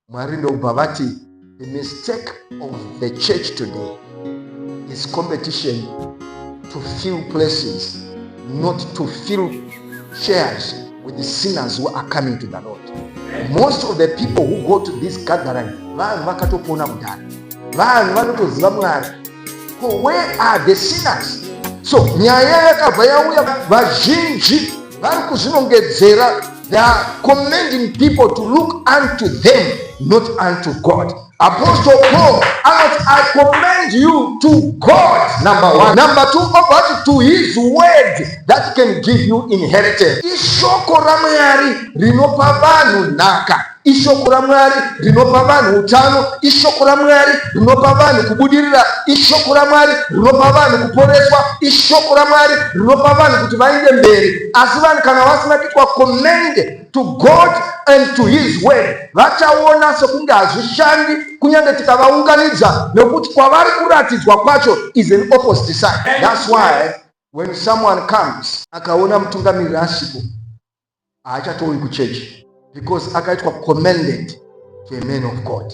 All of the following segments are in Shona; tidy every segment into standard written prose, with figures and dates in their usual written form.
Mwari ndobva vati the mistake of the church today is competition to fill places, not to fill chairs with the sinners who are coming to the Lord. Most of the people who go to this gathering, where are the sinners? So nyaya yakabva yauya vazhinji vari kuzvinongedzera. They are commanding people to look unto them, not unto God. Apostle Paul, I commend you to God, number one. Number two, about to his word that can give you inheritance. Ishoko ra Mwari rinopa vanhu nhaka. Ishoko ra Mwari rinopa vanhu utano. Ishoko ra Mwari rinopa vanhu kubudirira. Ishoko ra Mwari rinopa vanhu kuporeswa. Ishoko ra Mwari rinopa vanhu kuti vaende mberi. Asi vanhu kana vasina kuitwa commend to God and to his word, vachaona sekunge hazvishandi kunyange tikavaunganidza, nekuti kwavari kuratidzwa kwacho is an opposite side. That's why when someone comes akaona mutungamiriri asipo haachatouyi kuchechi, because akaitwa commended to a man of God,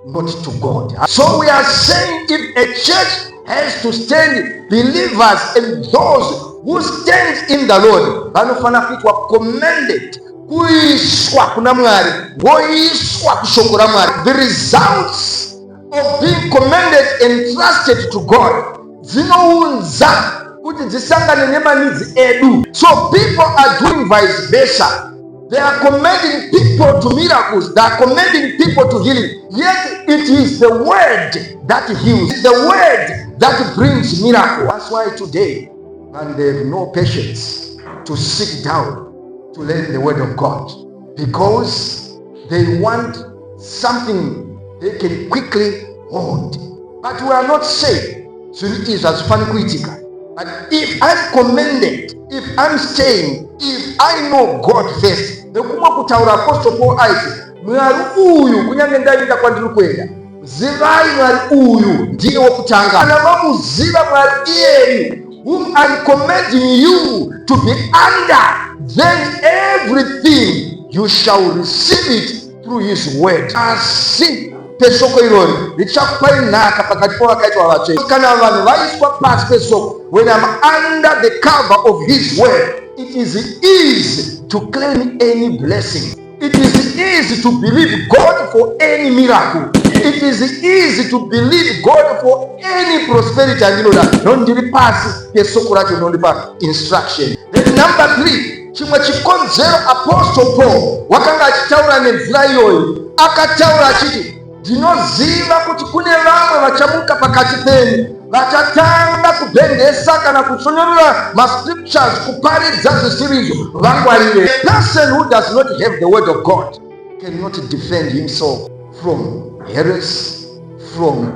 not to God. So we are saying if a church has to stand, believers and those who stand in the Lord vanofana kuitwa commended, kuiswa kuna Mwari, woiswa kushoko ra Mwari. The results of being commended and trusted to God dzinounza kuti dzisangane nemanidzi edu. So people are doing vice versa. They are commending people to miracles. They are commending people to healing. Yet it is the word that heals. It's the word that brings miracle. That's why today, and they have no patience to sit down to learn the word of God, because they want something they can quickly hold. But we are not saying so it is as fun critical. But if I'm commended, if I'm staying, if I know God first, nekuma kutaura Apostle Paul aiti Mwari uyu kunyange ndaenda kwandiri kuenda, zivai Mwari uyu ndiye wokutanga. Kana vamuziva Mwari iyeye whom I'm commending you to be under, then everything you shall receive it through his word. Asi pesoko irori richakupai nhaka pakati pavakaitwa vatsvene. Kana vanhu vaiswa pasi pesoko, when I'm under the cover of his word, it is easy to claim any blessing. It is easy to believe God for any miracle. It is easy to believe God for any prosperity. And you know that don't really pass pesoko racho, don't pass instruction. Then number 3, chimwe chikonzero Apostle Paul wakanga achitaura nenzira iyoyi, akataura achiti ndinoziva kuti kune vamwe vachamuka pakati penyu vachatanga kubhengesa kana kutsonyorera mascriptures kuparidza zvisirizo. Vangwarire. A person who does not have the word of God cannot defend himself from heresy, from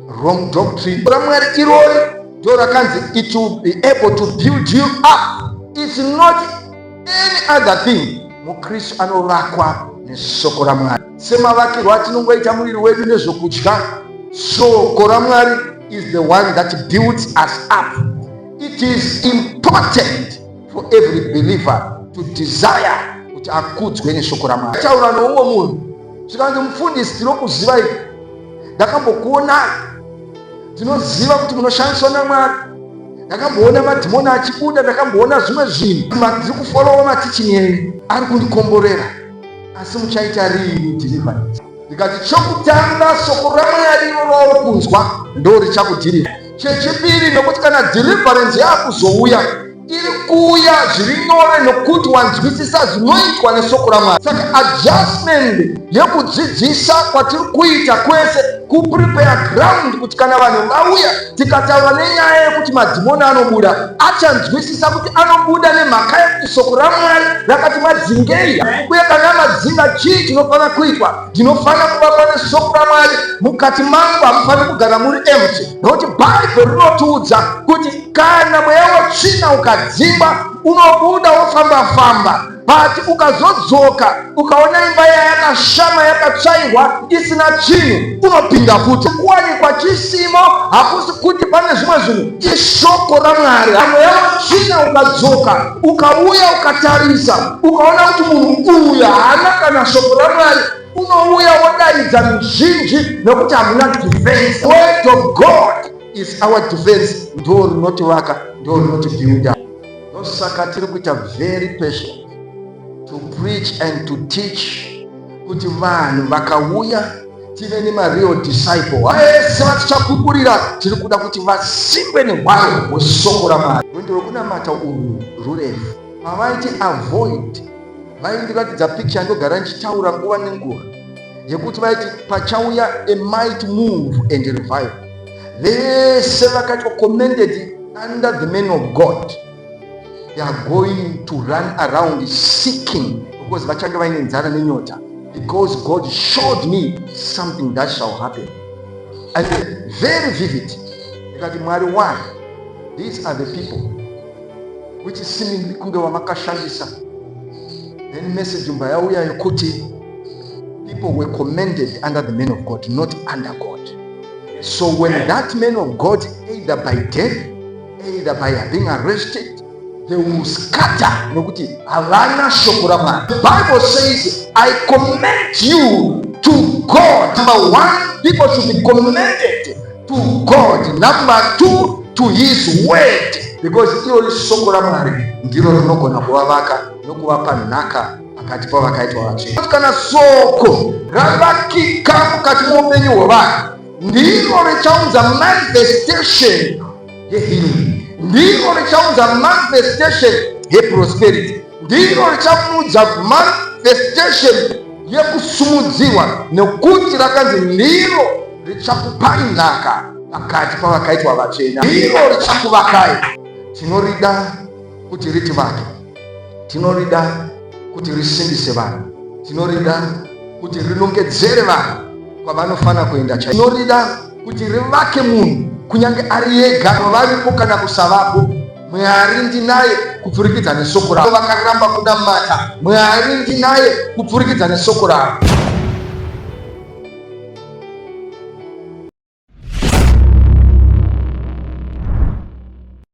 wrong doctrine. Ramwari irori ndo rakanzi it will be able to build you up. It's not any other thing. Mukristu anovakwa nesoko ra Mwari. Semavakirwa atinongoita muviri wedu nezvokudya, soko ra Mwari is the one that builds us up. It is important for every believer to desire kuti akudzwe nesoko ra Mwari. Taura noumwe munhu zvikanzi mufundisi tinokuziva ivi, ndakambokuona, ndinoziva kuti munoshandiswa naMwari, ndakamboona madhimoni achibuda, ndakamboona zvimwe zvinhu, ndiri kufolowa matichini enyu, ari kundikomborera. Asi muchaita rini deliverance? Ndikati chokutanga soko ra Mwari rinorowo kunzwa ndo richakudhirivha. Chechipiri ndokuti kana deliverance yakuzouya iri kuuya zviri nyore nokuti wanzwisisa zvinoitwa nesoko ra Mwari. Saka adjustment yekudzidzisa kwatiri kuita kwese kuprepare ground kuti kana vanhu vauya tikataura nenyaya yekuti madhimoni anobuda, achanzwisisa kuti anobuda nemhaka yekuti soko ra Mwari rakati madzingei. Uye kana madzinga chii chinofana kuitwa? Ndinofana kuvakwa nesoko ra Mwari mukati mangu, hamufani kugara muri empty. Nokuti Bible rinotiudza kuti kana mweya wetsvina ukadzingwa unobuda wofamba-famba, but ukazodzoka ukaona imba yakashama yakatsvairwa isina chinhu, unopinda futi. Kuwanikwa chisimo hakusi kuti pane zvimwe zvinhu, ishoko ra Mwari. Mweya wetsvina ukadzoka ukauya ukatarisa ukaona kuti munhu uyu haana kana shoko ra Mwari, unouya uraidza mizhinji nekuti hamuna defense. Word of God is our defense. Ndo rinotivaka, ndo rinotibuilda. Ndosaka tiri kuita very patient to preach and to teach kuti vanhu vakauya tive nereal disciple vese vatichapupurira. Tiri kuda kuti vasimbe nehwaro hwesoko raMwari. Rwendo rwekunamata urwu rurefu. Pavaiti avoid, vaindiratidza picture ndogara ndichitaura nguva nenguva yekuti vaiti pachauya a mighty move and revival. Vese vakati commended under the man of God. They are going to run around seeking, because vachange vaine nzara nenyota, because God showed me something that shall happen. And very vivid. Ikati Mwari, why? These are the people which is seemingly kunge wamakashandisa. Then message yauya yekuti people were commended under the man of God, not under God. So when that man of God, either by death, either by being arrested, they will scatter. The Bible says, I commend you to God. Number one, people should be commended to God. Number two, to His word. Because iyo soko la Mwari ndilo rinogona kuvavaka nokuvapa nhaka pakati pavakaitwa vatsvene. Kana soko ravakika mukati muupenyu hwevanhu, ndiro richaunza manifestation yehealing, ndiro richaunza manifestation yeprosperity, ndiro richaunza manifestation yekusumudziwa, nekuti rakanzi ndiro richakupai nhaka pakati pavakaitwa vatsvene, ndiro richakuvakai. Tinorida kuti ritivake, tinorida kuti risimbise vanhu, tinorida kuti rinongedzere vanhu kwavanofana kuenda chaiko, tinorida kuti rivake munhu kunyange ari yega, varipo kana kusavapo. Mwari ndinaye kupfurikidza nesoko ravo. Vakaramba kunamata Mwari ndinaye kupfurikidza nesoko ravo.